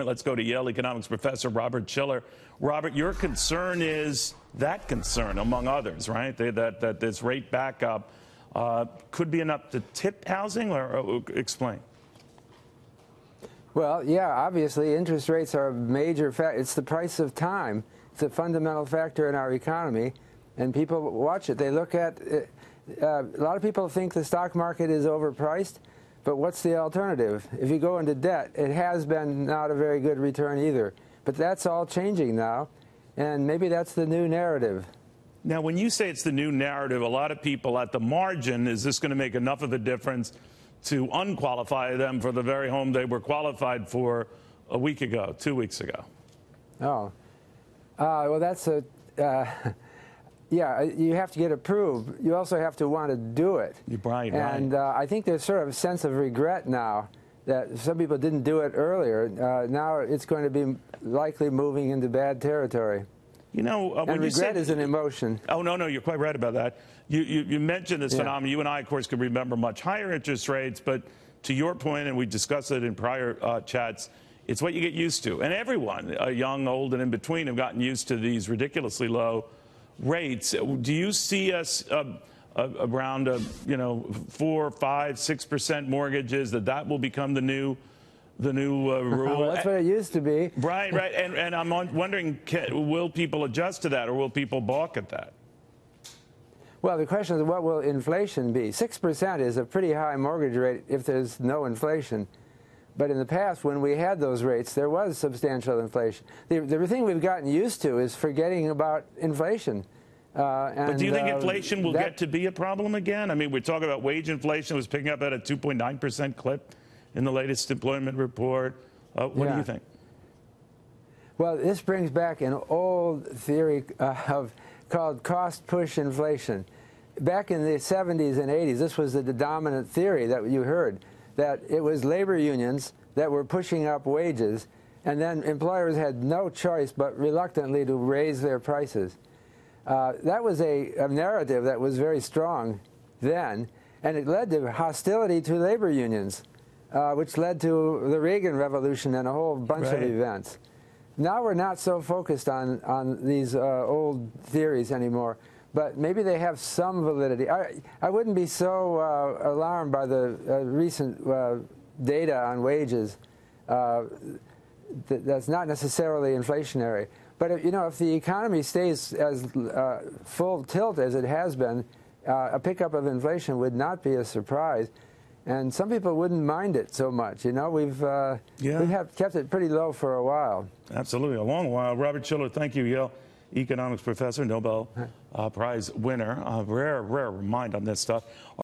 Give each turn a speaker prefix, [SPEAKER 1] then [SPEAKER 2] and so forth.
[SPEAKER 1] Let's go to Yale economics professor Robert Shiller. Robert, your concern is that concern, among others, right? That this rate backup could be enough to tip housing, or explain.
[SPEAKER 2] Well, yeah, obviously interest rates are a major factor. It's the price of time. It's a fundamental factor in our economy, and people watch it. They look at it. A lot of people think the stock market is overpriced. But what's the alternative? If you go into debt, it has been not a very good return either. But that's all changing now, and maybe that's the new narrative.
[SPEAKER 1] Now, when you say it's the new narrative, a lot of people at the margin, is this going to make enough of a difference to unqualify them for the very home they were qualified for a week ago, 2 weeks ago?
[SPEAKER 2] Oh, well, that's a... Yeah, you have to get approved. You also have to want to do it.
[SPEAKER 1] You're right,
[SPEAKER 2] and I think there's sort of a sense of regret now that some people didn't do it earlier. Now it's going to be likely moving into bad territory.
[SPEAKER 1] You know,
[SPEAKER 2] and regret is an emotion.
[SPEAKER 1] Oh, no, you're quite right about that. You mentioned this phenomenon. You and I, of course, can remember much higher interest rates, but to your point, and we discussed it in prior chats, it's what you get used to. And everyone, young, old, and in between, have gotten used to these ridiculously low rates. Do you see us around 4, 5, 6% mortgages, that will become the new rule?
[SPEAKER 2] That's what it used to be.
[SPEAKER 1] Right. And I'm wondering, will people adjust to that, or will people balk at that?
[SPEAKER 2] Well, the question is, what will inflation be? 6% is a pretty high mortgage rate if there's no inflation. But in the past, when we had those rates, there was substantial inflation. The thing we've gotten used to is forgetting about inflation.
[SPEAKER 1] But do you think inflation will get to be a problem again? I mean, we're talking about wage inflation was picking up at a 2.9% clip in the latest employment report. What do you think?
[SPEAKER 2] Well, this brings back an old theory called cost-push inflation. Back in the 70s and 80s, this was the dominant theory that you heard, that it was labor unions that were pushing up wages, and then employers had no choice but reluctantly to raise their prices. That was a narrative that was very strong then, and it led to hostility to labor unions, which led to the Reagan Revolution and a whole bunch of events. Now we're not so focused on these old theories anymore, but maybe they have some validity. I wouldn't be so alarmed by the recent data on wages. That's not necessarily inflationary. But if the economy stays as full tilt as it has been, a pickup of inflation would not be a surprise. And some people wouldn't mind it so much. We've kept it pretty low for a while.
[SPEAKER 1] Absolutely, a long while. Robert Shiller, thank you, Yale economics professor, Nobel Prize winner. Rare mind on this stuff.